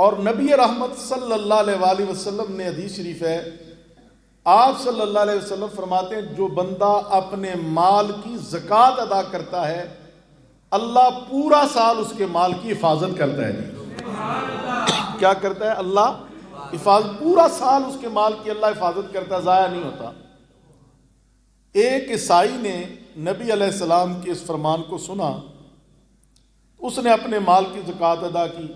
اور نبی رحمت صلی اللہ علیہ وآلہ وسلم نے حدیث شریف ہے، آپ صلی اللہ علیہ وسلم فرماتے ہیں جو بندہ اپنے مال کی زکوٰۃ ادا کرتا ہے اللہ پورا سال اس کے مال کی حفاظت کرتا ہے۔ کیا کرتا ہے؟ اللہ حفاظت، پورا سال اس کے مال کی اللہ حفاظت کرتا ہے، ضائع نہیں ہوتا۔ ایک عیسائی نے نبی علیہ السلام کے اس فرمان کو سنا، اس نے اپنے مال کی زکوٰۃ ادا کی۔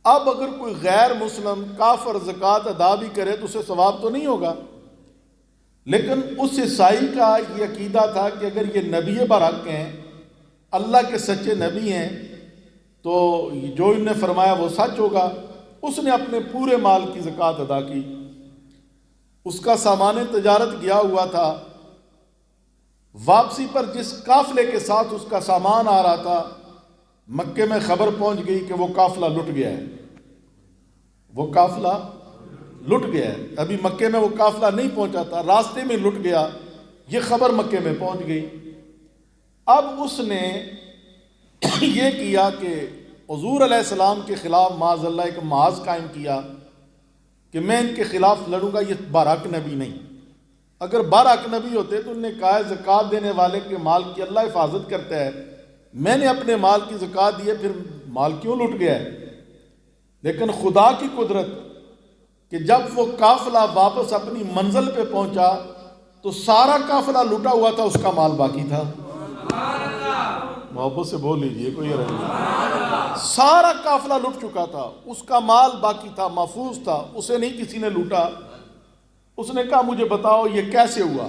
اب اگر کوئی غیر مسلم کافر زکوٰۃ ادا بھی کرے تو اسے ثواب تو نہیں ہوگا، لیکن اس عیسائی کا یہ عقیدہ تھا کہ اگر یہ نبی برحق ہیں، اللہ کے سچے نبی ہیں، تو جو انہوں نے فرمایا وہ سچ ہوگا۔ اس نے اپنے پورے مال کی زکوٰۃ ادا کی۔ اس کا سامان تجارت گیا ہوا تھا، واپسی پر جس قافلے کے ساتھ اس کا سامان آ رہا تھا مکے میں خبر پہنچ گئی کہ وہ قافلہ لٹ گیا ہے، وہ قافلہ لٹ گیا ہے۔ ابھی مکے میں وہ قافلہ نہیں پہنچا تھا، راستے میں لٹ گیا، یہ خبر مکے میں پہنچ گئی۔ اب اس نے یہ کیا کہ حضور علیہ السلام کے خلاف معاذ اللہ ایک محاذ قائم کیا کہ میں ان کے خلاف لڑوں گا، یہ برحق نبی نہیں۔ اگر برحق نبی ہوتے تو انہوں نے کہا ہے زکوٰۃ دینے والے کے مال کی اللہ حفاظت کرتا ہے، میں نے اپنے مال کی زکوٰۃ دی ہے، پھر مال کیوں لٹ گیا ہے؟ لیکن خدا کی قدرت کہ جب وہ قافلہ واپس اپنی منزل پہ پہنچا تو سارا قافلہ لٹا ہوا تھا، اس کا مال باقی تھا۔ محبت سے بول لیجئے، کوئی حرج نہیں۔ سارا قافلہ لٹ چکا تھا، اس کا مال باقی تھا، محفوظ تھا، اسے نہیں کسی نے لوٹا۔ اس نے کہا مجھے بتاؤ یہ کیسے ہوا؟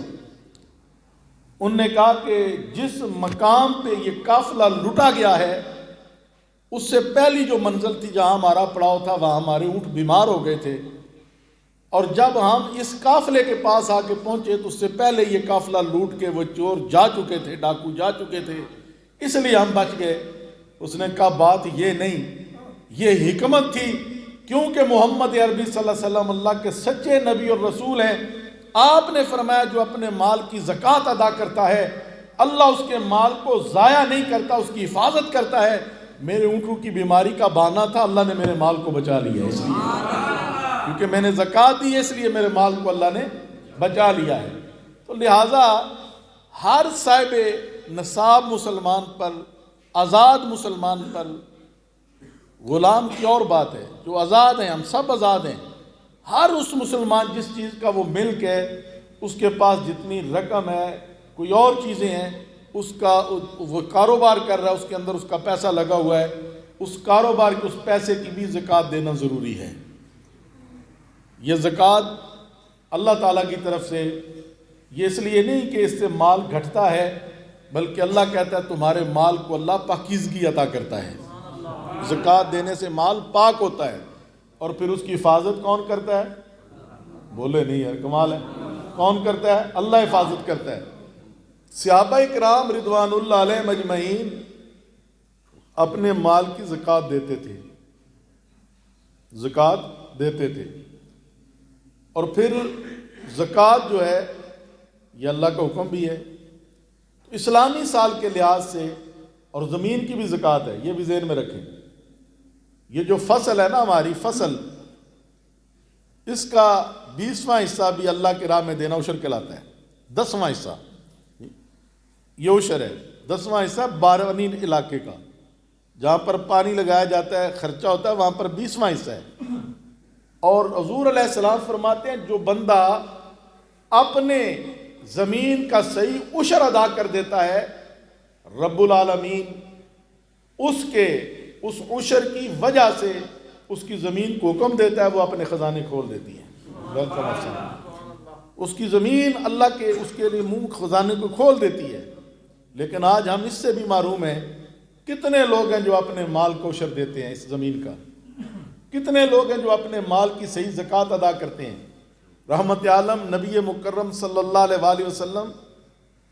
انہوں نے کہا کہ جس مقام پہ یہ قافلہ لٹا گیا ہے اس سے پہلی جو منزل تھی جہاں ہمارا پڑاؤ تھا وہاں ہمارے اونٹ بیمار ہو گئے تھے، اور جب ہم اس قافلے کے پاس آ کے پہنچے تو اس سے پہلے یہ قافلہ لوٹ کے وہ چور جا چکے تھے، ڈاکو جا چکے تھے، اس لیے ہم بچ گئے۔ اس نے کہا بات یہ نہیں، یہ حکمت تھی، کیونکہ محمد عربی صلی اللہ علیہ وسلم اللہ کے سچے نبی اور رسول ہیں۔ آپ نے فرمایا جو اپنے مال کی زکوٰۃ ادا کرتا ہے اللہ اس کے مال کو ضائع نہیں کرتا، اس کی حفاظت کرتا ہے۔ میرے اونٹوں کی بیماری کا بہانہ تھا، اللہ نے میرے مال کو بچا لیا، اس لیے کیونکہ میں نے زکوٰۃ دی ہے، اس لیے میرے مال کو اللہ نے بچا لیا ہے۔ تو لہٰذا ہر صاحب نصاب مسلمان پر، آزاد مسلمان پر، غلام کی اور بات ہے، جو آزاد ہیں ہم سب آزاد ہیں، ہر اس مسلمان جس چیز کا وہ ملک ہے، اس کے پاس جتنی رقم ہے، کوئی اور چیزیں ہیں، اس کا وہ کاروبار کر رہا ہے، اس کے اندر اس کا پیسہ لگا ہوا ہے، اس کاروبار کے اس پیسے کی بھی زکوٰۃ دینا ضروری ہے۔ یہ زکوٰۃ اللہ تعالیٰ کی طرف سے، یہ اس لیے نہیں کہ اس سے مال گھٹتا ہے، بلکہ اللہ کہتا ہے تمہارے مال کو اللہ پاکیزگی عطا کرتا ہے۔ زکوٰۃ دینے سے مال پاک ہوتا ہے، اور پھر اس کی حفاظت کون کرتا ہے؟ بولے نہیں یار، کمال ہے، کون کرتا ہے؟ اللہ حفاظت کرتا ہے۔ صحابہ کرام رضوان اللہ علیہم اجمعین اپنے مال کی زکوٰۃ دیتے تھے، زکوٰۃ دیتے تھے، اور پھر زکوٰۃ جو ہے یہ اللہ کا حکم بھی ہے۔ تو اسلامی سال کے لحاظ سے اور زمین کی بھی زکوٰۃ ہے، یہ بھی ذہن میں رکھیں۔ یہ جو فصل ہے نا ہماری فصل، اس کا 20واں حصہ بھی اللہ کی راہ میں دینا عشر کہلاتا ہے۔ 10واں حصہ یہ عشر ہے، 10واں حصہ بارونی علاقے کا، جہاں پر پانی لگایا جاتا ہے، خرچہ ہوتا ہے، وہاں پر 20واں حصہ ہے۔ اور حضور علیہ السلام فرماتے ہیں جو بندہ اپنے زمین کا صحیح عشر ادا کر دیتا ہے، رب العالمین اس عشر کی وجہ سے اس کی زمین کو حکم دیتا ہے، وہ اپنے خزانے کھول دیتی ہے۔ اس کی زمین اللہ کے اس کے لیے منہ خزانے کو کھول دیتی ہے۔ لیکن آج ہم اس سے بھی محروم ہیں۔ کتنے لوگ ہیں جو اپنے مال کو عشر دیتے ہیں اس زمین کا؟ کتنے لوگ ہیں جو اپنے مال کی صحیح زکوٰۃ ادا کرتے ہیں؟ رحمت عالم نبی مکرم صلی اللہ علیہ وآلہ وسلم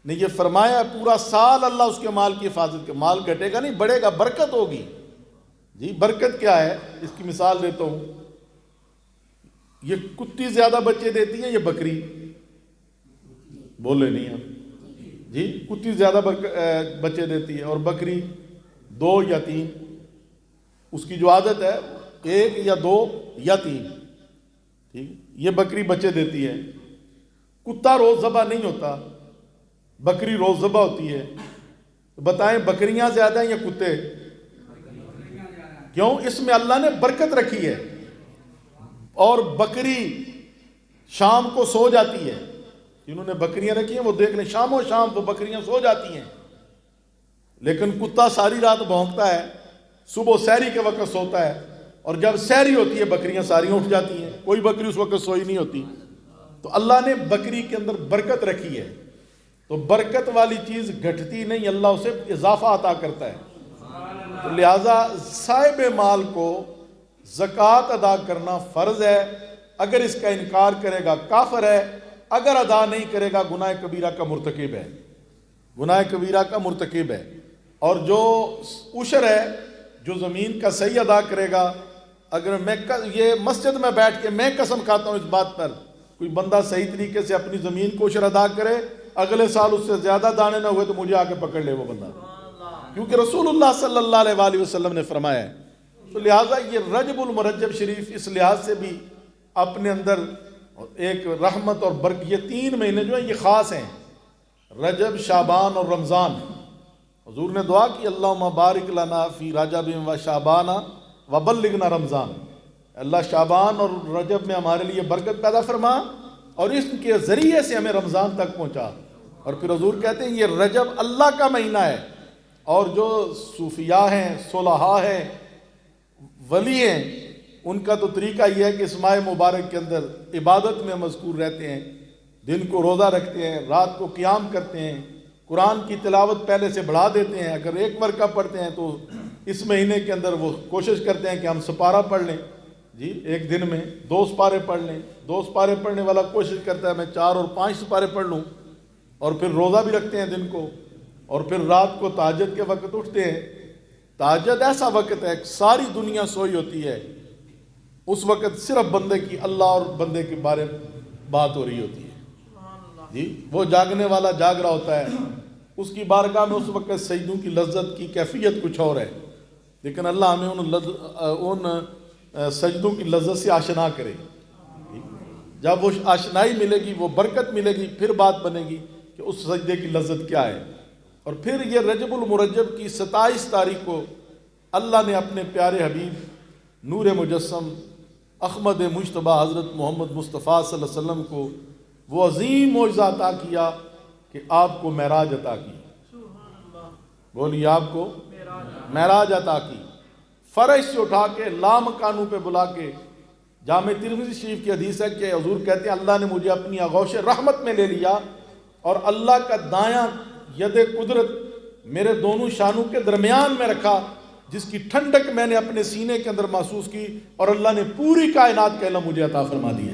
نے یہ فرمایا پورا سال اللہ اس کے مال کی حفاظت کرے، مال گھٹے گا نہیں، بڑھے گا، برکت ہوگی۔ جی برکت کیا ہے؟ اس کی مثال دیتا ہوں۔ یہ کتی زیادہ بچے دیتی ہے یہ بکری؟ بولے نہیں ہم جی، کتی زیادہ بچے دیتی ہے اور بکری 2 یا 3۔ اس کی جو عادت ہے 1 یا 2 یا 3، ٹھیک، یہ بکری بچے دیتی ہے۔ کتا روز ذبح نہیں ہوتا، بکری روز ذبح ہوتی ہے۔ بتائیں بکریاں زیادہ ہیں یا کتے؟ کیوں؟ اس میں اللہ نے برکت رکھی ہے، اور بکری شام کو سو جاتی ہے۔ جنہوں نے بکریاں رکھی ہیں وہ دیکھ لیں، شام و شام وہ بکریاں سو جاتی ہیں، لیکن کتا ساری رات بھونکتا ہے، صبح سحری کے وقت سوتا ہے، اور جب سحری ہوتی ہے بکریاں ساری اٹھ جاتی ہیں، کوئی بکری اس وقت سوئی نہیں ہوتی۔ تو اللہ نے بکری کے اندر برکت رکھی ہے، تو برکت والی چیز گھٹتی نہیں، اللہ اسے اضافہ عطا کرتا ہے۔ تو لہٰذا صاحب مال کو زکوٰۃ ادا کرنا فرض ہے، اگر اس کا انکار کرے گا کافر ہے، اگر ادا نہیں کرے گا گناہ کبیرہ کا مرتکب ہے، گناہ کبیرہ کا مرتکب ہے۔ اور جو عشر ہے، جو زمین کا صحیح ادا کرے گا، اگر میں یہ مسجد میں بیٹھ کے میں قسم کھاتا ہوں اس بات پر، کوئی بندہ صحیح طریقے سے اپنی زمین کو عشر ادا کرے، اگلے سال اس سے زیادہ دانے نہ ہوئے تو مجھے آ کے پکڑ لے وہ بندہ، کیونکہ رسول اللہ صلی اللہ علیہ وآلہ وسلم نے فرمایا ہے۔ تو لہٰذا یہ رجب المرجب شریف اس لحاظ سے بھی اپنے اندر ایک رحمت اور برکت، یہ 3 مہینے جو ہیں یہ خاص ہیں، رجب، شعبان اور رمضان۔ حضور نے دعا کی اللہم بارک لنا فی رجب و شعبان وبلغنا رمضان، اللہ شعبان اور رجب میں ہمارے لیے برکت پیدا فرما اور اس کے ذریعے سے ہمیں رمضان تک پہنچا۔ اور پھر حضور کہتے ہیں یہ رجب اللہ کا مہینہ ہے، اور جو صوفیاء ہیں، صلحاء ہیں، ولی ہیں، ان کا تو طریقہ یہ ہے کہ اس ماہ مبارک کے اندر عبادت میں مذکور رہتے ہیں، دن کو روزہ رکھتے ہیں، رات کو قیام کرتے ہیں، قرآن کی تلاوت پہلے سے بڑھا دیتے ہیں، اگر 1 ورقہ پڑھتے ہیں تو اس مہینے کے اندر وہ کوشش کرتے ہیں کہ ہم سپارہ پڑھ لیں، جی ایک دن میں 2 سپارے پڑھ لیں، 2 سپارے پڑھنے والا کوشش کرتا ہے میں 4 اور 5 سپارے پڑھ لوں، اور پھر روزہ بھی رکھتے ہیں دن کو، اور پھر رات کو تہجد کے وقت اٹھتے ہیں۔ تہجد ایسا وقت ہے کہ ساری دنیا سوئی ہوتی ہے، اس وقت صرف بندے کی اللہ اور بندے کے بارے بات ہو رہی ہوتی ہے، جی وہ جاگنے والا جاگ رہا ہوتا ہے، اس کی بارگاہ میں اس وقت سجدوں کی لذت کی کیفیت کچھ اور ہے، لیکن اللہ ہمیں ان سجدوں کی لذت سے آشنا کرے۔ جب وہ آشنائی ملے گی، وہ برکت ملے گی، پھر بات بنے گی کہ اس سجدے کی لذت کیا ہے۔ اور پھر یہ رجب المرجب کی 27 تاریخ کو اللہ نے اپنے پیارے حبیب نور مجسم احمد مجتبیٰ حضرت محمد مصطفیٰ صلی اللہ علیہ وسلم کو وہ عظیم معجزہ عطا کیا کہ آپ کو معراج عطا کی۔ بولیے آپ کو معراج عطا کی، فرش سے اٹھا کے لامکانوں پہ بلا کے۔ جامع ترمذی شریف کی حدیث ہے کہ حضور کہتے ہیں اللہ نے مجھے اپنی آغوش رحمت میں لے لیا، اور اللہ کا دایاں ید قدرت میرے دونوں شانوں کے درمیان میں رکھا، جس کی ٹھنڈک میں نے اپنے سینے کے اندر محسوس کی، اور اللہ نے پوری کائنات کا علم مجھے عطا فرما دیا۔